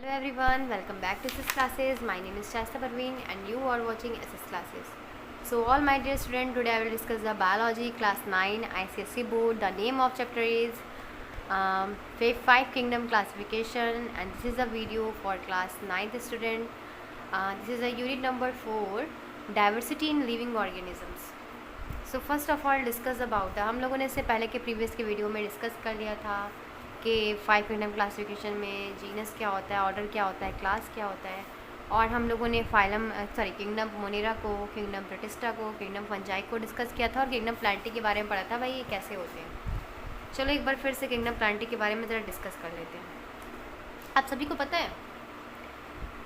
Hello everyone, welcome back to SS Classes. My name is Shasta Parveen and you are watching SS Classes. So all my dear students, today I will discuss the biology class 9 ICSE board. The name of chapter is 5 kingdom classification, and this is a video for class 9th student. This is a unit number 4, diversity in living organisms. So first of all discuss about हम लोगों ने इससे पहले के previous के video में discuss कर लिया था कि 5 किंगडम क्लासिफिकेशन में जीनस क्या होता है, ऑर्डर क्या होता है, क्लास क्या होता है, और हम लोगों ने किंगडम मोनेरा को, किंगडम प्रोटिस्टा को, किंगडम फंजाई को डिस्कस किया था, और किंगडम प्लांटी के बारे में पढ़ा था भाई ये कैसे होते हैं। चलो एक बार फिर से किंगडम प्लांटी के बारे में ज़रा डिस्कस कर लेते हैं। आप सभी को पता है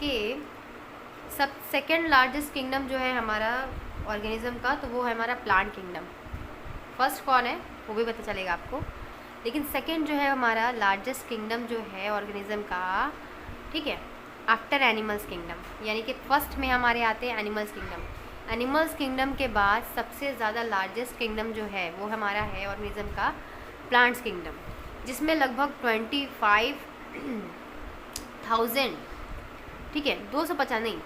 कि सेकेंड लार्जेस्ट किंगडम जो है हमारा ऑर्गेनिज्म का, तो वो है हमारा प्लांट किंगडम। फर्स्ट कौन है वो भी पता चलेगा आपको, लेकिन सेकंड जो है हमारा लार्जेस्ट किंगडम जो है ऑर्गेनिज्म का, ठीक है, आफ्टर एनिमल्स किंगडम। यानी कि फर्स्ट में हमारे आते हैं एनिमल्स किंगडम। एनिमल्स किंगडम के बाद सबसे ज़्यादा लार्जेस्ट किंगडम जो है वो हमारा है ऑर्गेनिज्म का प्लांट्स किंगडम, जिसमें लगभग 25,000, ठीक है, 250 नहीं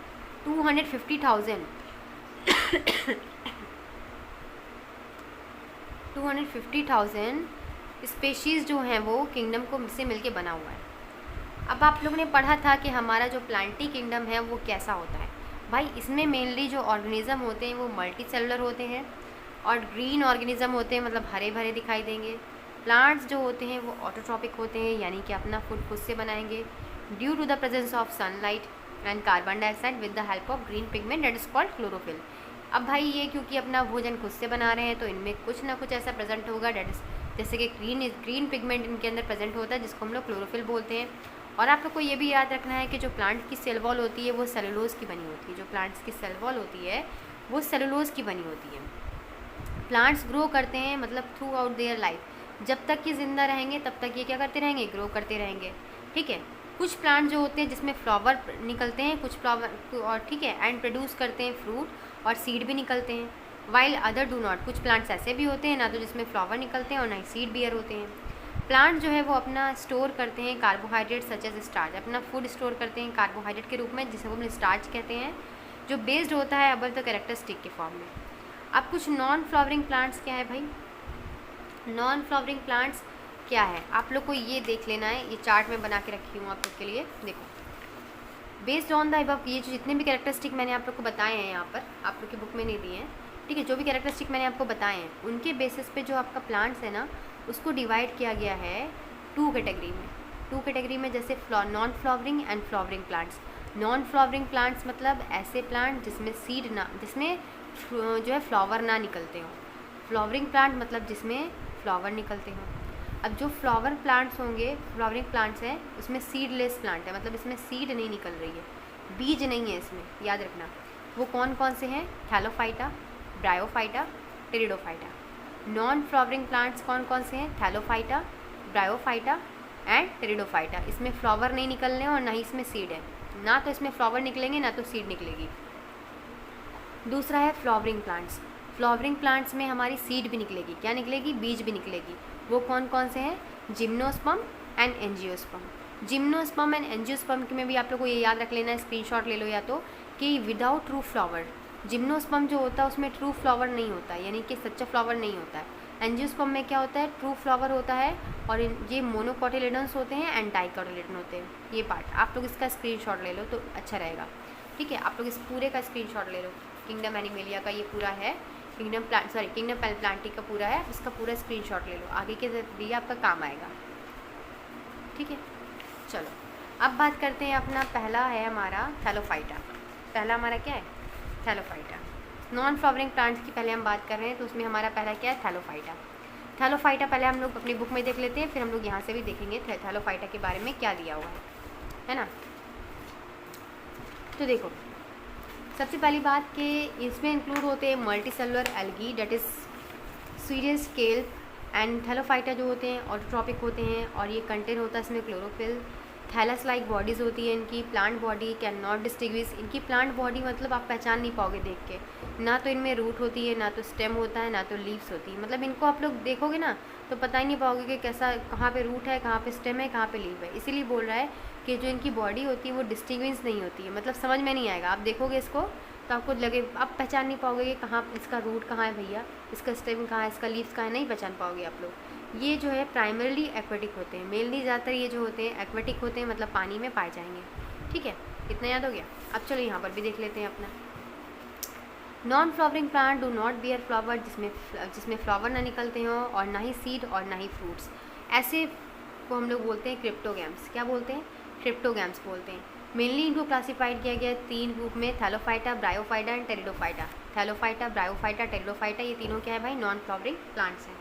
250,000 250,000 स्पेशीज़ जो हैं वो किंगडम को से मिलके बना हुआ है। अब आप लोगों ने पढ़ा था कि हमारा जो प्लांटी किंगडम है वो कैसा होता है। भाई इसमें मेनली जो ऑर्गेनिज्म होते हैं वो मल्टी सेलुलर होते हैं और ग्रीन ऑर्गेनिज्म होते हैं, मतलब हरे भरे दिखाई देंगे। प्लांट्स जो होते हैं वो ऑटोट्रॉपिक होते हैं, यानी कि अपना फूड खुद से बनाएंगे due to the presence of sunlight and carbon dioxide with the help of green pigment that is called chlorophyll. अब भाई ये क्योंकि अपना भोजन खुद से बना रहे हैं तो इनमें कुछ ना कुछ ऐसा प्रेजेंट होगा डेट इज, जैसे कि ग्रीन पिगमेंट इनके अंदर प्रेजेंट होता है जिसको हम लोग क्लोरोफिल बोलते हैं। और आप लोग को ये भी याद रखना है कि जो प्लांट की सेल वॉल होती है वो सेलुलोज की बनी होती है। जो प्लांट्स की सेल वॉल होती है वो सेलुलोज की बनी होती है। प्लांट्स ग्रो करते हैं मतलब थ्रू आउट देयर लाइफ, जब तक ये ज़िंदा रहेंगे तब तक ये क्या करते रहेंगे, ग्रो करते रहेंगे, ठीक है। कुछ प्लांट जो होते हैं जिसमें फ्लावर निकलते हैं, कुछ फ्लावर और ठीक है एंड प्रोड्यूस करते हैं फ्रूट और सीड भी निकलते हैं, वाइल अदर डू नॉट। कुछ प्लांट्स ऐसे भी होते हैं ना तो जिसमें फ्लावर निकलते हैं और ना ही सीड बियर होते हैं। प्लांट जो है वो अपना स्टोर करते हैं कार्बोहाइड्रेट सच एज स्टार्च, अपना फूड स्टोर करते हैं कार्बोहाइड्रेट के रूप में, जिसे वो स्टार्च कहते हैं, जो बेस्ड होता है अबल द कैरेक्टरिस्टिक के फॉर्म में। अब कुछ नॉन फ्लावरिंग प्लांट्स क्या है भाई, नॉन फ्लावरिंग प्लांट्स क्या है आप लोग को ये देख लेना है। ये चार्ट में बना के रखी हूँ आप लोग के लिए, देखो। बेस्ड ऑन द अबव, ये जो जितने भी कैरेक्टरिस्टिक मैंने आप लोग को बताए हैं यहाँ पर, आप लोग की बुक में नहीं दिए हैं, ठीक है, जो भी कैरेक्टरिस्टिक मैंने आपको बताए हैं उनके बेसिस पे जो आपका प्लांट्स है ना उसको डिवाइड किया गया है 2 कैटेगरी में। 2 कैटेगरी में, जैसे non flowering and flowering plants. Non flowering plants मतलब ऐसे प्लांट जिसमें सीड ना, जिसमें जो है फ्लावर ना निकलते हों। फ्लावरिंग प्लांट मतलब जिसमें फ्लावर निकलते हों। अब जो फ्लावर प्लांट्स होंगे, फ्लावरिंग प्लांट्स हैं, उसमें सीडलेस प्लांट है, मतलब इसमें सीड नहीं निकल रही है, बीज नहीं है इसमें, याद रखना। वो कौन कौन से हैं, Thallophyta, bryophyta, pteridophyta. Non flowering plants कौन कौन से हैं, थैलोफाइटा, ब्रायोफाइटा एंड टेरिडोफाइटा। इसमें फ्लावर नहीं निकलने और ना ही इसमें सीड है, ना तो इसमें फ्लावर निकलेंगे ना तो सीड निकलेगी। दूसरा है फ्लावरिंग प्लांट्स। फ्लावरिंग प्लांट्स में हमारी सीड भी निकलेगी, क्या निकलेगी, बीज भी निकलेगी। वो कौन कौन से हैं, gymnosperm and angiosperm. Gymnosperm and angiosperm में भी आप लोग को ये याद रख लेना है, स्क्रीनशॉट ले लो या तो, कि विदाउट ट्रू फ्लावर। जिम्नोस्पर्म जो होता है उसमें ट्रू फ्लावर नहीं होता है, यानी कि सच्चा फ्लावर नहीं होता है। एंजियोस्पर्म में क्या होता है, ट्रू फ्लावर होता है, और ये मोनोकोटिलेडन्स होते हैं एंड डाइकोटिलेडन होते हैं। ये पार्ट आप लोग इसका स्क्रीनशॉट ले लो तो अच्छा रहेगा, ठीक है। आप लोग इस पूरे का स्क्रीनशॉट ले लो, किंगडम एनिमेलिया का ये पूरा है, किंगडम प्लांटी का पूरा है, इसका पूरा स्क्रीनशॉट ले लो, आगे के लिए आपका काम आएगा, ठीक है। चलो अब बात करते हैं, अपना पहला है हमारा थैलोफाइटा। पहला हमारा क्या है, थैलोफाइटा। नॉन फ्लावरिंग प्लांट्स की पहले हम बात कर रहे हैं, तो उसमें हमारा पहला क्या है, थैलोफाइटा। थैलोफाइटा पहले हम लोग अपनी बुक में देख लेते हैं, फिर हम लोग यहाँ से भी देखेंगे थैलोफाइटा के बारे में क्या दिया हुआ है ना। तो देखो सबसे पहली बात कि इसमें इंक्लूड होते हैं multi cellular algae that is serious scale, and Thallophyta जो होते हैं ऑटोट्रॉपिक होते हैं और ये कंटेन होता है इसमें क्लोरोफिल। थैलस लाइक बॉडीज़ होती है इनकी। Plant body can not distinguish, इनकी प्लांट बॉडी मतलब आप पहचान नहीं पाओगे देख के, ना तो इनमें रूट होती है, ना तो स्टेम होता है, ना तो लीव्स होती है। मतलब इनको आप लोग देखोगे ना तो पता ही नहीं पाओगे कि कैसा, कहाँ पे रूट है, कहाँ पे स्टेम है, कहाँ पे लीव है। इसीलिए बोल रहा है कि जो इनकी बॉडी होती है वो डिस्टिंग्विश नहीं होती है, मतलब समझ में नहीं आएगा। आप देखोगे इसको तो आपको लगे, आप पहचान नहीं पाओगे कि कहाँ इसका रूट कहाँ है भैया, इसका स्टेम कहाँ है, इसका लीव्स कहाँ है, नहीं पहचान पाओगे आप लोग। ये जो है प्राइमरली एक्वेटिक होते हैं, मेनली ज़्यादातर ये जो होते हैं एक्वेटिक होते हैं, मतलब पानी में पाए जाएंगे। ठीक है, इतना याद हो गया। अब चलो यहाँ पर भी देख लेते हैं अपना। Non flowering plant do not bear flower, जिसमें फ्लावर ना निकलते हों, और ना ही सीड और ना ही फ्रूट्स। ऐसे को हम लोग बोलते हैं क्रिप्टोगैम्स। क्या बोलते हैं? क्रिप्टोगैम्स बोलते हैं। मेनली इनको क्लासिफाइड किया गया है 3 ग्रुप में, Thallophyta, bryophyta and pteridophyta. Thallophyta, bryophyta, pteridophyta, ये तीनों क्या है भाई? नॉन फ्लावरिंग प्लांट्स हैं।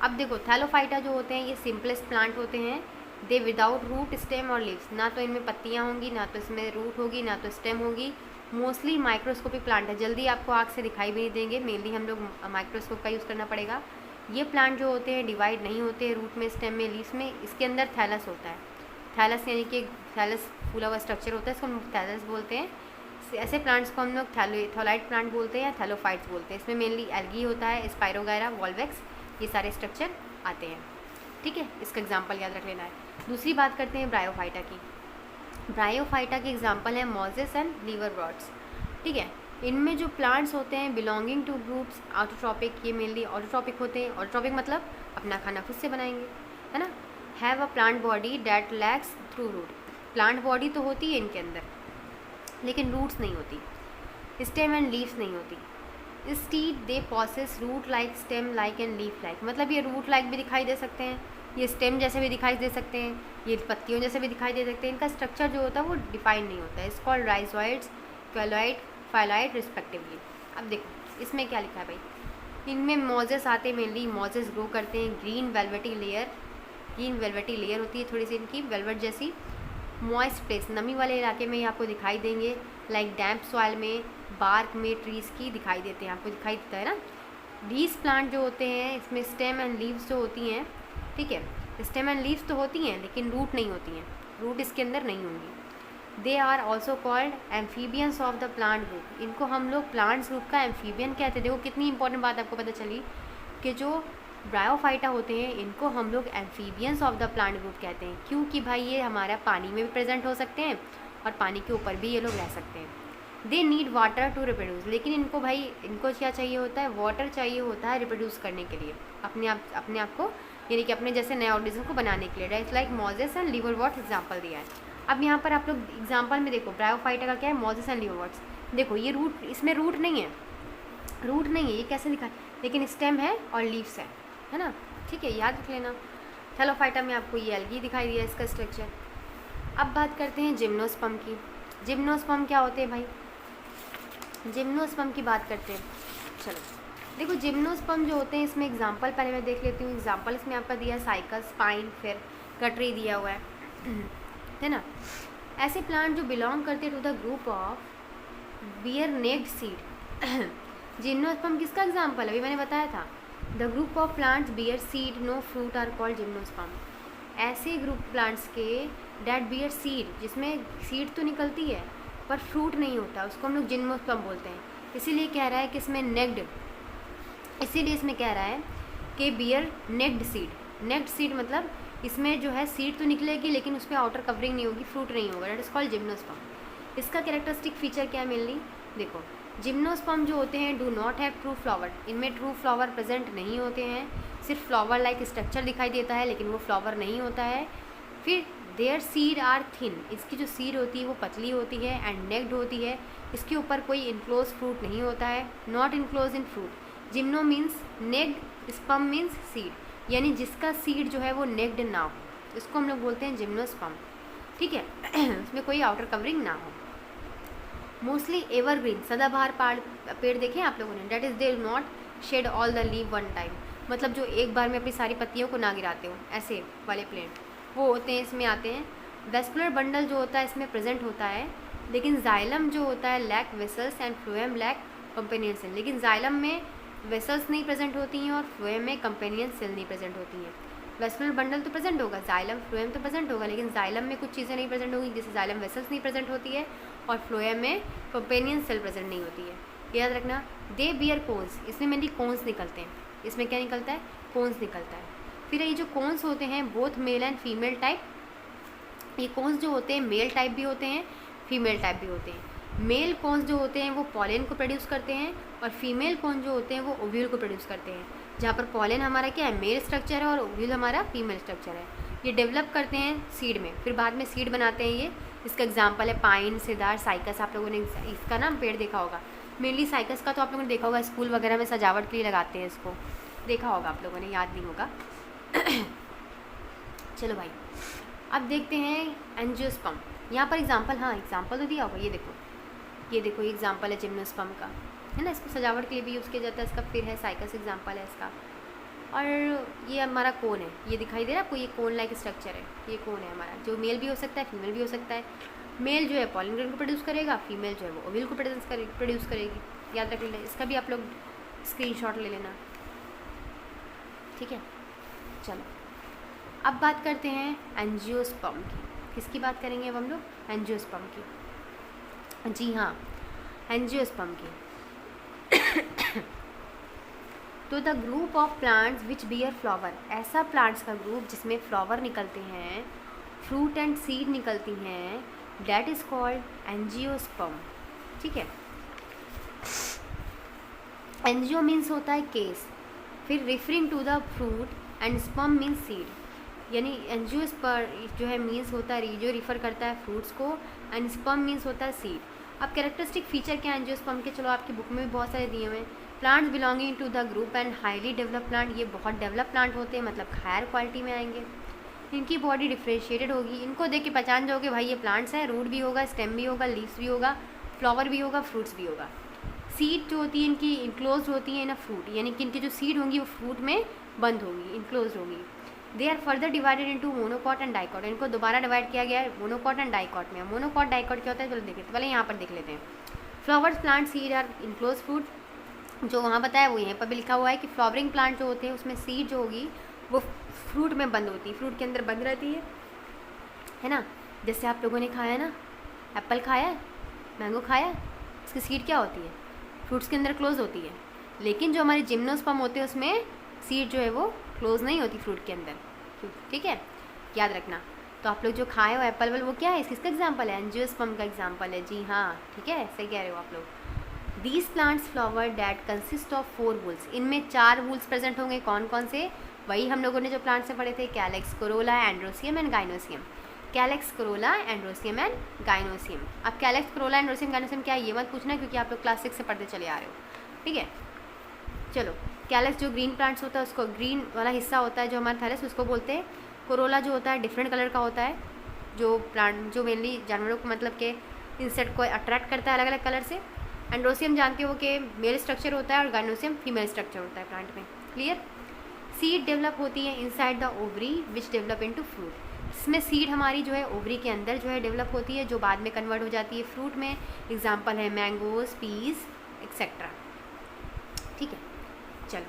अब देखो थैलोफाइटा जो होते हैं ये सिंपलेस्ट प्लांट होते हैं। दे विदाउट रूट, स्टेम और लीव्स, ना तो इनमें पत्तियाँ होंगी, ना तो इसमें रूट होगी, ना तो स्टेम होगी। मोस्टली माइक्रोस्कोपिक प्लांट है, जल्दी आपको आँख से दिखाई भी नहीं देंगे, मेनली हम लोग माइक्रोस्कोप का यूज़ करना पड़ेगा। ये प्लांट जो होते हैं डिवाइड नहीं होते रूट में, स्टेम में, लीव्स में। इसके अंदर थैलस होता है। थैलस यानी कि थैलस फूला हुआ स्ट्रक्चर होता है, इसको हम थैलस बोलते हैं। ऐसे प्लांट्स को हम लोग थैलोइड प्लांट बोलते हैं या थैलोफाइट्स बोलते हैं। इसमें मेनली एल्गी होता है, स्पाइरोगायरा, वॉल्वेक्स, ये सारे स्ट्रक्चर आते हैं। ठीक है, इसका एग्जाम्पल याद रख लेना है। दूसरी बात करते हैं ब्रायोफाइटा की। ब्रायोफाइटा के एग्जाम्पल हैं मोजेस एंड लीवरवर्ट्स। ठीक है, इनमें जो प्लांट्स होते हैं बिलोंगिंग टू ग्रुप्स ऑटोट्रॉपिक, ये मेनली ऑटोट्रॉपिक होते हैं। ऑटोट्रॉपिक मतलब अपना खाना खुद से बनाएंगे, है ना। Have a plant body that lacks true root, plant body तो होती है इनके अंदर लेकिन रूट्स नहीं होती, स्टेम एंड लीव्स नहीं होती। Instead they possess root like, stem like and leaf like, मतलब ये रूट लाइक भी दिखाई दे सकते हैं, ये स्टेम जैसे भी दिखाई दे सकते हैं, ये पत्तियों जैसे भी दिखाई दे सकते हैं। इनका स्ट्रक्चर जो होता है वो डिफाइन नहीं होता है। It's called rhizoids, cauloid, phylloid respectively. अब देखो इसमें क्या लिखा है भाई, इनमें मोजेस आते हैं, मेनली मोजेस ग्रो करते हैं। ग्रीन वेलवेटी लेयर होती है थोड़ी सी इनकी वेलवेट जैसी। मॉइस्ट प्लेस, नमी वाले इलाके में ये आपको दिखाई देंगे, लाइक डैम्प सॉइल में, बार्क में ट्रीज़ की दिखाई देते हैं, आपको दिखाई देता है ना। लीव्स प्लांट जो होते हैं इसमें स्टेम एंड लीव्स जो होती हैं, ठीक है, स्टेम एंड लीव्स तो होती हैं लेकिन रूट नहीं होती हैं, रूट इसके अंदर नहीं होंगी। They are also called amphibians of the plant group, इनको हम लोग प्लांट्स ग्रुप का एम्फीबियन कहते हैं। देखो कितनी इंपॉर्टेंट बात आपको पता चली कि जो ब्रायोफाइटा होते हैं इनको हम लोग amphibians of the plant group कहते हैं, क्योंकि भाई ये हमारा पानी में भी प्रेजेंट हो सकते हैं और पानी के ऊपर भी ये लोग रह सकते हैं। They need water to reproduce, लेकिन इनको भाई इनको क्या चाहिए होता है? वाटर चाहिए होता है रिप्रोड्यूस करने के लिए, अपने आप को, यानी कि अपने जैसे नए ऑर्गेनिज्म को बनाने के लिए। Right, like mosses and liverworts example दिया है। अब यहाँ पर आप लोग एग्जाम्पल में देखो ब्रायोफाइटा का क्या है, मोजेस एंड लीवरवर्ट्स। देखो ये रूट, इसमें रूट नहीं है, ये कैसे लिखा है, लेकिन स्टेम है और लीव्स है ना। ठीक है, याद रख लेना। थैलोफाइटा में आपको ये एल्गी दिखाई दिया इसका स्ट्रक्चर। अब बात करते हैं जिम्नोस्पर्म की। जिम्नोस्पर्म क्या होते हैं भाई? जिम्नोस्पर्म की बात करते हैं। चलो देखो जिम्नोस्पर्म जो होते हैं इसमें एग्जांपल पहले मैं देख लेती हूँ। एग्जांपल इसमें आपका दिया साइकस, पाइन, फिर कटरी दिया हुआ है ना। ऐसे प्लांट जो बिलोंग करते to the group of bear naked seed. Gymnosperm किसका एग्जांपल? अभी मैंने बताया था, the group of plants bear seed no fruit are called gymnosperm. ऐसे ग्रुप प्लांट्स के डेट बियर सीड, जिसमें सीड तो निकलती है पर फ्रूट नहीं होता, उसको हम लोग जिम्नोस्पर्म बोलते हैं। इसीलिए कह रहा है कि इसमें नेक्ड, इसीलिए इसमें कह रहा है कि bear naked seed. Naked seed मतलब इसमें जो है सीड तो निकलेगी लेकिन उस पर आउटर कवरिंग नहीं होगी, फ्रूट नहीं होगा, डेट इज कॉल्ड जिम्नोस्पर्म। इसका कैरेक्टरिस्टिक फीचर क्या है मेनली? देखो जिम्नोस्पर्म जो होते हैं do not have true flower, इनमें ट्रू फ्लावर प्रेजेंट नहीं होते हैं, सिर्फ फ्लावर लाइक स्ट्रक्चर दिखाई देता है लेकिन वो फ्लावर नहीं होता है। फिर देयर सीड आर थिन, इसकी जो सीड होती है वो पतली होती है, एंड नेक्ड होती है, इसके ऊपर कोई इनक्लोज फ्रूट नहीं होता है, not enclose in fruit. Gymno means naked, sperm means seed, यानी जिसका सीड जो है वो नेक्ड ना हो, इसको हम लोग बोलते हैं जिम्नोस्पर्म। ठीक है, उसमें कोई आउटर कवरिंग ना हो। मोस्टली एवरग्रीन, सदाबहार पेड़ देखें आप लोगों ने, that is they not shed all the leave one time, मतलब जो एक बार में अपनी सारी पत्तियों को ना गिराते हो, ऐसे वाले प्लांट वो होते हैं, इसमें आते हैं। वेस्कुलर बंडल जो होता है इसमें प्रेजेंट होता है, लेकिन जाइलम जो होता है lack vessels and phloem lack companion cell, लेकिन जाइलम में वेसल्स नहीं प्रेजेंट होती हैं और फ्लोएम में कंपेनियन सेल नहीं प्रेजेंट होती हैं। वेस्कुलर बंडल तो प्रेजेंट होगा, जाइलम फ्लोएम तो प्रेजेंट होगा, लेकिन जाइलम में कुछ चीज़ें नहीं प्रेजेंट होगी, जैसे जाइलम वेसल्स नहीं प्रेजेंट होती है, और फ्लोएम में कंपेनियन सेल प्रेजेंट नहीं होती है। याद रखना। दे बियर कोन्स, इसमें मेनली कोन्स निकलते हैं। इसमें क्या निकलता है? कोन्स निकलता है। फिर ये जो कोन्स होते हैं both male and female type, ये कोन्स जो होते हैं मेल टाइप भी होते हैं, फीमेल टाइप भी होते हैं। मेल कोन्स जो होते हैं वो पॉलन को प्रोड्यूस करते हैं, और फीमेल कोन्स जो होते हैं वो ओव्यूल को प्रोड्यूस करते हैं, जहाँ पर पॉलन हमारा क्या है? मेल स्ट्रक्चर है, और ओव्यूल हमारा फीमेल स्ट्रक्चर है। ये डेवलप करते हैं सीड में, फिर बाद में सीड बनाते हैं ये। इसका एग्जाम्पल है पाइन, सिदार, साइकस। आप लोगों ने इसका नाम पेड़ देखा होगा। मेनली साइकस का तो आप लोगों ने देखा होगा, स्कूल वगैरह में सजावट के लिए लगाते हैं इसको, देखा होगा आप लोगों ने, याद नहीं होगा। चलो भाई, अब देखते हैं एंजियोस्पर्म। यहाँ पर एग्जाम्पल, हाँ एग्जाम्पल तो दिया होगा, ये देखो, ये देखो, ये एग्जाम्पल है जिम्नोस्पर्म का, है ना। इसको सजावट के लिए भी यूज़ किया जाता है इसका। फिर है साइकस, एग्जाम्पल है इसका। और ये हमारा कोन है, ये दिखाई दे रहा है आपको, ये कोन लाइक स्ट्रक्चर है, ये कोन है हमारा, जो मेल भी हो सकता है, फीमेल भी हो सकता है। मेल जो है पॉलन ग्रेन को प्रोड्यूस करेगा, फीमेल जो है वो ओव्यूल को प्रोड्यूस करेगी। याद रख लेना, इसका भी आप लोग स्क्रीनशॉट ले लेना, ठीक है। चलो अब बात करते हैं एंजियोस्पर्म की। किसकी बात करेंगे अब हम लोग? एंजियोस्पर्म की। जी हाँ, एंजियोस्पर्म की। तो the group of plants which bear flower, ऐसा प्लांट्स का ग्रुप जिसमें फ्लावर निकलते हैं, फ्रूट एंड सीड निकलती हैं, डेट इज कॉल्ड एंजियोस्पर्म, ठीक है। एंजियो मीन्स होता है केस, फिर referring to the fruit, and sperm means seed, यानी एंजियोस्पर्म जो है मीन्स होता है, जो रिफ़र करता है फ्रूट्स को, एंड स्पर्म मीन्स होता है सीड। अब कैरेक्टरिस्टिक फीचर क्या है एंजियोस्पर्म के? चलो आपकी बुक में भी बहुत सारे दिए हुए हैं। Plants belonging to the group and highly develop plant, ये बहुत डेवलप प्लांट होते हैं, मतलब हायर क्वालिटी में आएंगे। इनकी बॉडी डिफ्रेंशिएटेड होगी, इनको देख के पहचान जाओगे भाई ये प्लांट्स हैं। रूट भी होगा, स्टेम भी होगा, लीव्स भी होगा, फ्लावर भी होगा, फ्रूट्स भी होगा। सीड जो होती है इनकी इनक्लोज होती है इन अ फ्रूट, यानी कि इनकी जो सीड होंगी वो फ्रूट में बंद होगी, इनक्लोज होगी। They are further divided into monocot and dicot, इनको दोबारा डिवाइड किया गया है मोनोकॉट एंड डाइकॉट में। मोनोकॉट डाइकॉट क्या होता है चलो देख लेते हैं, पहले यहाँ पर देख लेते हैं। Flowers plant seed are enclose fruit, जो वहाँ बताया वो यहाँ पर भी लिखा हुआ है कि फ्लावरिंग प्लांट जो होते हैं उसमें सीड जो होगी वो फ्रूट में बंद होती है, फ्रूट के अंदर बंद रहती है ना। जैसे आप लोगों ने खाया ना, एप्पल खाया है, मैंगो खाया है, इसकी सीड क्या होती है? फ्रूट्स के अंदर क्लोज होती है। लेकिन जो हमारे जिम्नोस्पर्म होते हैं उसमें सीड जो है वो क्लोज नहीं होती फ्रूट के अंदर, ठीक है, याद रखना। तो आप लोग जो खाए हो एप्पल वाल वो क्या है? किसका एग्जाम्पल है? एंजियोस्पर्म का एग्जाम्पल है, जी हाँ, ठीक है, सही कह रहे हो आप लोग। These plants flower that consist of 4 wools, इनमें 4 वूल्स प्रेजेंट होंगे। कौन कौन से? वही हम लोगों ने जो प्लांट से पढ़े थे, calyx, Corolla, androecium and gynoecium. Calyx, Corolla, androecium and gynoecium. अब कैलेक्स, कोरोला, एंड्रोसियम, गाइनोसियम क्या है ये मत पूछना, क्योंकि आप लोग क्लास 6 से पढ़ते चले आ रहे हो, ठीक है। चलो, कैलेक्स जो ग्रीन प्लांट्स होता है उसको, ग्रीन वाला हिस्सा होता है जो हमारा थैलस, उसको बोलते हैं। कोरोला जो होता है डिफरेंट कलर का होता है, जो प्लांट जो मेनली जानवरों को मतलब के इंसेक्ट को अट्रैक्ट करता है अलग अलग कलर से। एंड्रोसियम जानते हो कि मेल स्ट्रक्चर होता है, और गाइनोसियम फीमेल स्ट्रक्चर होता है प्लांट में, क्लियर। सीड डेवलप होती है inside the ovary which develop into fruit, इसमें सीड हमारी जो है ओवरी के अंदर जो है डेवलप होती है, जो बाद में कन्वर्ट हो जाती है फ्रूट में। एग्जाम्पल है मैंगोज, पीज एक्सेट्रा, ठीक है। चलो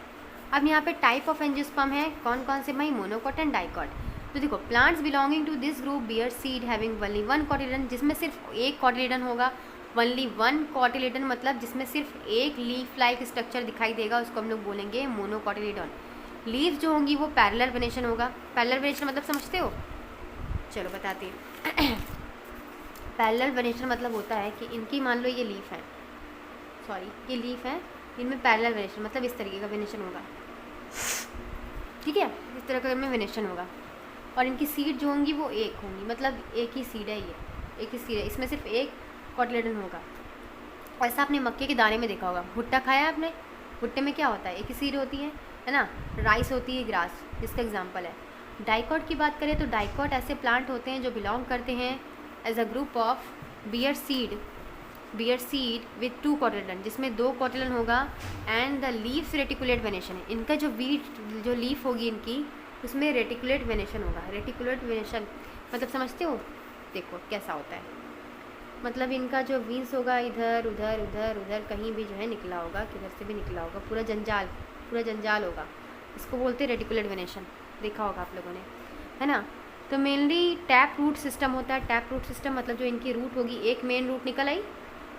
अब यहाँ पे टाइप ऑफ एंजियोस्पर्म है कौन कौन से भाई? Monocot and dicot. तो देखो, plants belonging to this group bear seed having only 1 cotyledon, जिसमें सिर्फ एक कॉटिलेडन होगा। ओनली 1 कॉटिलेडन मतलब जिसमें सिर्फ एक लीफ लाइक स्ट्रक्चर दिखाई देगा, उसको हम लोग बोलेंगे मोनोकॉटिलेडन। लीफ जो होंगी वो पैरेलल वेनेशन होगा। पैरेलल वेनेशन मतलब समझते हो? चलो बताते हैं। पैरेलल वेनेशन मतलब होता है कि इनकी मान लो ये लीफ है, सॉरी ये लीफ है, इनमें पैरेलल वेनेशन मतलब इस तरीके का वेनेशन होगा, ठीक है, इस तरह का इनमें वेनेशन होगा। और इनकी सीड जो होंगी वो एक होंगी, मतलब एक ही सीड है, ये एक ही सीड है, इसमें सिर्फ एक कॉटिलेडन होगा। ऐसा आपने मक्के के दाने में देखा होगा। भुट्टा खाया है आपने? भुट्टे में क्या होता है? एक ही सीड होती है ना। राइस होती है, ग्रास, जिसका एग्जाम्पल है। डाइकॉट की बात करें तो डाइकॉट ऐसे प्लांट होते हैं जो बिलोंग करते हैं as a group of bear seed with 2 cotyledon, जिसमें 2 कॉटिलेडन होगा। And the leaves reticulate venation, इनका जो जो लीफ होगी इनकी उसमें रेटिकुलेट वेनेशन होगा। रेटिकुलेट वेनेशन मतलब समझते हो? देखो कैसा होता है, मतलब इनका जो वीन्स होगा इधर उधर उधर उधर कहीं भी जो है निकला होगा, किधर से भी निकला होगा, पूरा जंजाल होगा, इसको बोलते हैं रेटिकुलेट वेनेशन। देखा होगा आप लोगों ने, है ना। तो मेनली टैप रूट सिस्टम होता है। टैप रूट सिस्टम मतलब जो इनकी रूट होगी, एक मेन रूट निकल आई,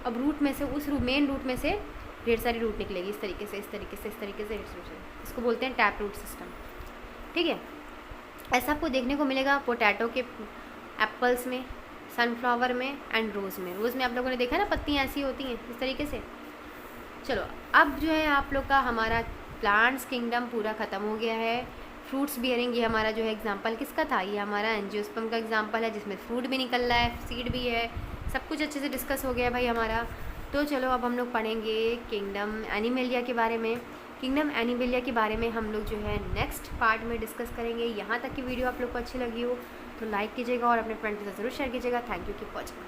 अब रूट में से उस मेन रूट में से ढेर सारी रूट निकलेगी, इस तरीके से, इस तरीके से, इस तरीके से, इसको बोलते हैं टैप रूट सिस्टम, ठीक है। ऐसा आपको देखने को मिलेगा पोटैटो के, एप्पल्स में, सनफ्लावर में एंड रोज़ में। रोज़ में आप लोगों ने देखा ना, पत्तियाँ ऐसी होती हैं इस तरीके से। चलो अब जो है आप लोग का हमारा प्लांट्स किंगडम पूरा ख़त्म हो गया है। फ्रूट्स बियरिंग, ये हमारा जो है एग्जांपल किसका था, ये हमारा एंजियोस्पर्म का एग्जांपल है, जिसमें फ्रूट भी निकल रहा है, सीड भी है, सब कुछ अच्छे से डिस्कस हो गया भाई हमारा। तो चलो अब हम लोग पढ़ेंगे किंगडम एनिमेलिया के बारे में। किंगडम एनिमेलिया के बारे में हम लोग जो है नेक्स्ट पार्ट में डिस्कस करेंगे। यहाँ तक की वीडियो आप लोग को अच्छी लगी हो तो लाइक कीजिएगा और अपने फ्रेंड के साथ ज़रूर शेयर कीजिएगा। Thank you, keep watching.